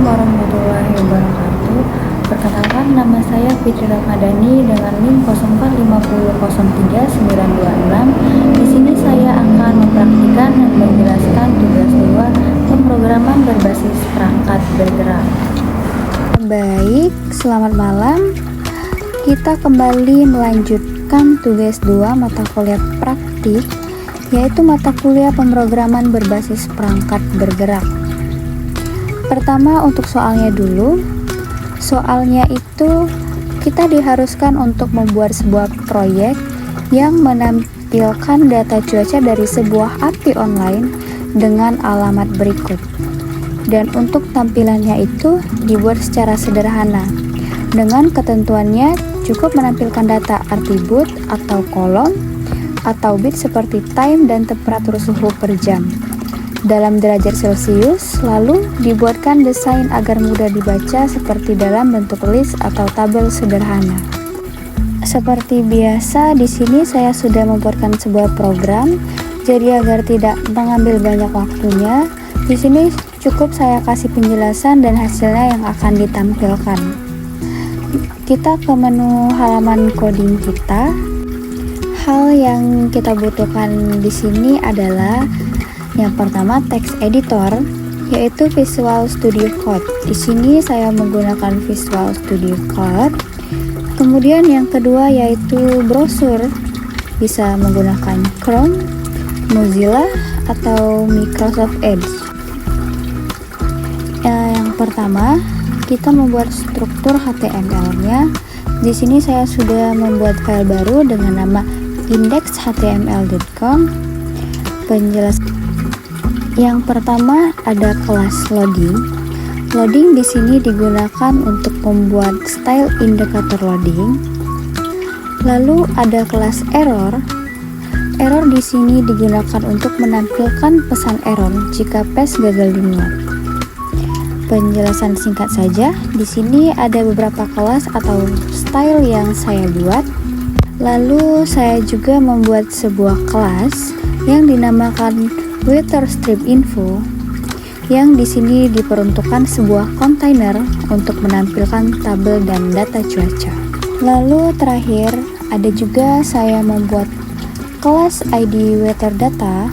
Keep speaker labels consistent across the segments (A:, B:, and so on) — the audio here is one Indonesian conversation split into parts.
A: warahmatullahi wabarakatuh. Perkenalkan, nama saya Fitri Ramadhani dengan NIM 0450039226. Di sini saya akan mempraktikkan dan menjelaskan tugas 2 pemrograman berbasis perangkat bergerak.
B: Baik, selamat malam. Kita kembali melanjutkan tugas 2 mata kuliah praktik, yaitu mata kuliah pemrograman berbasis perangkat bergerak. Pertama, untuk soalnya dulu. Soalnya itu kita diharuskan untuk membuat sebuah proyek yang menampilkan data cuaca dari sebuah API online dengan alamat berikut. Dan untuk tampilannya itu dibuat secara sederhana. Dengan ketentuannya cukup menampilkan data atribut atau kolom atau bit seperti time dan temperatur suhu per jam dalam derajat Celcius, lalu dibuatkan desain agar mudah dibaca seperti dalam bentuk list atau tabel sederhana. Seperti biasa, di sini saya sudah membuatkan sebuah program, jadi agar tidak mengambil banyak waktunya, di sini cukup saya kasih penjelasan dan hasilnya yang akan ditampilkan. Kita ke menu halaman coding kita. Hal yang kita butuhkan di sini adalah yang pertama text editor, yaitu Visual Studio Code. Di sini saya menggunakan Visual Studio Code. Kemudian yang kedua yaitu brosur, bisa menggunakan Chrome, Mozilla, atau Microsoft Edge. Yang pertama, kita membuat struktur HTML-nya. Di sini saya sudah membuat file baru dengan nama index.html.com. Penjelasan yang pertama ada kelas loading. Loading di sini digunakan untuk membuat style indikator loading. Lalu ada kelas error. Error di sini digunakan untuk menampilkan pesan error jika page gagal dimuat. Penjelasan singkat saja, di sini ada beberapa kelas atau style yang saya buat. Lalu saya juga membuat sebuah kelas yang dinamakan Weather Strip Info, yang di sini diperuntukkan sebuah kontainer untuk menampilkan tabel dan data cuaca. Lalu terakhir ada juga saya membuat kelas ID Weather Data,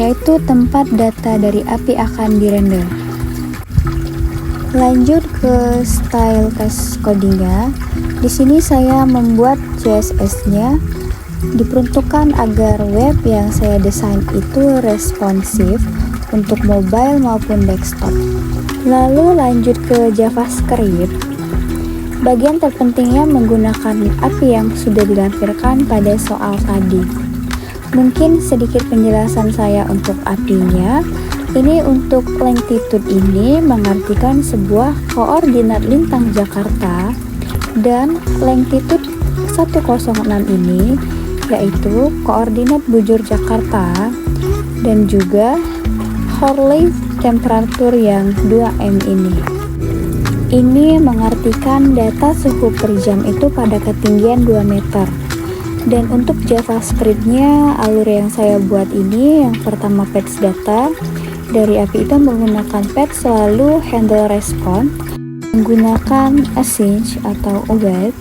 B: yaitu tempat data dari API akan dirender. Lanjut ke style test codingnya. Di sini saya membuat CSS-nya diperuntukkan agar web yang saya desain itu responsif untuk mobile maupun desktop. Lalu lanjut ke JavaScript. Bagian terpentingnya menggunakan API yang sudah dilampirkan pada soal tadi. Mungkin sedikit penjelasan saya untuk API-nya. Ini untuk longitude ini mengartikan sebuah koordinat lintang Jakarta, dan longitude 106 ini yaitu koordinat bujur Jakarta, dan juga hourly temperatur yang 2M ini. Ini mengartikan data suhu per jam itu pada ketinggian 2 meter. Dan untuk JavaScript-nya, alur yang saya buat ini, yang pertama page data, dari API itu menggunakan page selalu handle response, menggunakan async atau await,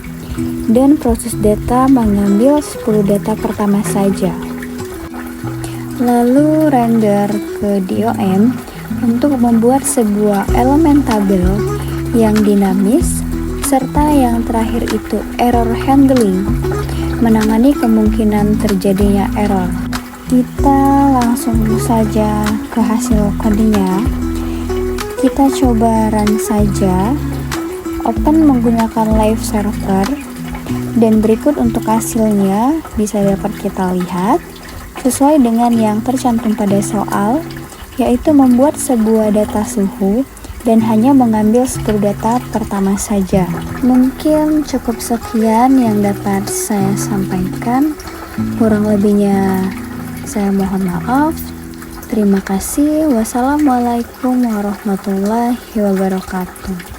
B: dan proses data mengambil 10 data pertama saja. Lalu render ke DOM untuk membuat sebuah elemen tabel yang dinamis, serta yang terakhir itu error handling, menangani kemungkinan terjadinya error. Kita langsung saja ke hasil codingnya. Kita coba run saja, open menggunakan live server, dan berikut untuk hasilnya bisa dapat kita lihat sesuai dengan yang tercantum pada soal, yaitu membuat sebuah data suhu dan hanya mengambil 10 data pertama saja. Mungkin cukup sekian yang dapat saya sampaikan, kurang lebihnya saya mohon maaf. Terima kasih. Wassalamualaikum warahmatullahi wabarakatuh.